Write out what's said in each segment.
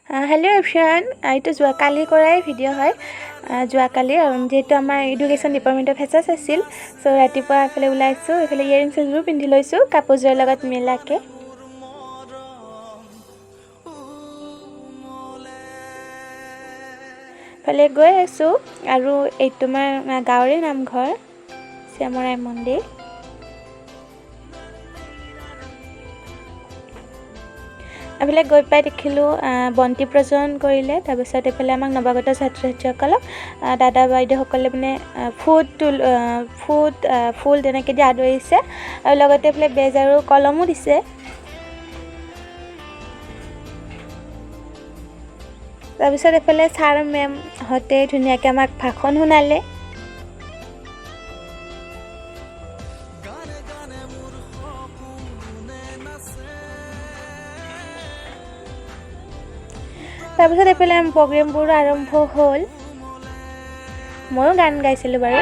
hello everyone এইটো যোৱাকালি কৰাই ভিডিঅ' হয় যোৱাকালি যেহেতু আমাৰ এডুকেশ্যন ডিপাৰ্টমেণ্টৰ ফেচাছ আছিল সো ৰাতিপুৱা এফালে ওলাইছোঁ এফালে ইয়েৰিংছবোৰ পিন্ধি লৈছোঁ কাপোৰযোৰৰ লগত মিলাকে ফালে গৈ আছোঁ আৰু এই তোমাৰ গাঁৱৰে নামঘৰ শ্যামৰাই মন্দিৰ এফালে গৈ পাই দেখিলোঁ বন্তি প্ৰজ্বলন কৰিলে তাৰপিছত এফালে আমাক নৱাগত ছাত্ৰ ছাত্ৰীসকলক দাদা বাইদেউসকলে মানে ফুল তেনেকৈ দি আদৰিছে আৰু লগতে এফালে বেজ আৰু কলমো দিছে তাৰপিছত এফালে ছাৰ মেমহঁতে ধুনীয়াকৈ আমাক ভাষণ শুনালে তাৰপিছত এফালে প্ৰগ্ৰেমবোৰ আৰম্ভ হ'ল ময়ো গান গাইছিলোঁ বাৰু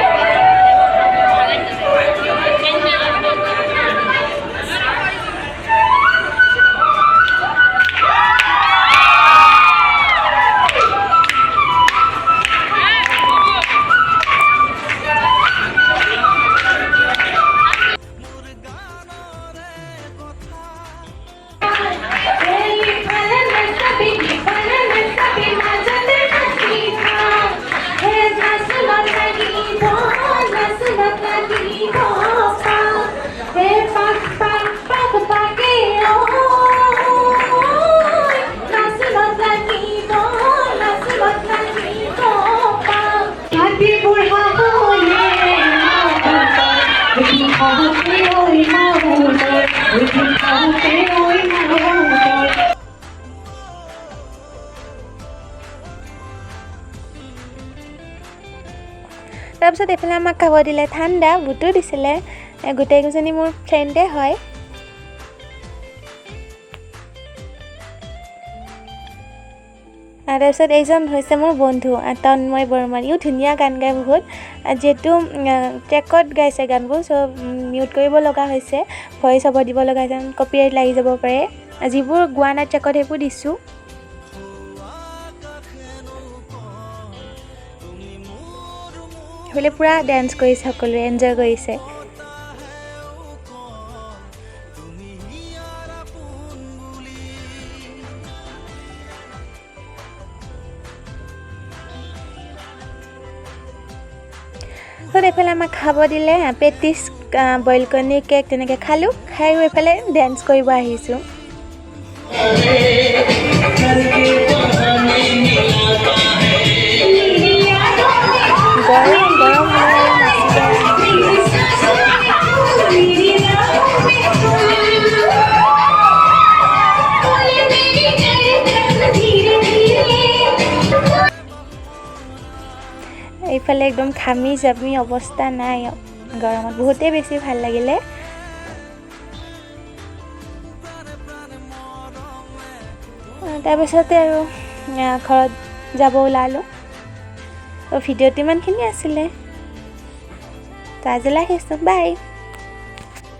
তাৰপিছত এফালে আমাক খাব দিলে ঠাণ্ডা বুটো দিছিলে গোটেইকেইজনী মোৰ ফ্ৰেণ্ডে হয় তাৰপিছত এইজন হৈছে মোৰ বন্ধু তন্ময় বৰ্মন ইও ধুনীয়া গান গায় বহুত যেহেতু ট্ৰেকত গাইছে গানবোৰ চ' মিউট কৰিব লগা হৈছে ভইচ অভাৰ দিব লগা হৈছে কপিৰাইট লাগি যাব পাৰে যিবোৰ গোৱা নাই ট্ৰেকত সেইবোৰ দিছোঁ হ'লে পুৰা ডেন্স কৰিছে সকলোৱে এনজয় কৰিছে এইফালে আমাক খাব দিলে পেটিছ বইল কণী কেক তেনেকৈ খালোঁ খাই এইফালে ডেন্স কৰিব আহিছোঁ গৰম গৰম এইফালে একদম ঘামি জামি অৱস্থা নাই গৰমত বহুতেই বেছি ভাল লাগিলে তাৰপিছতে আৰু ঘৰত যাব ওলালোঁ ভিডিঅ'টো ইমানখিনি আছিলে আজিলৈ আহিছোঁ বাই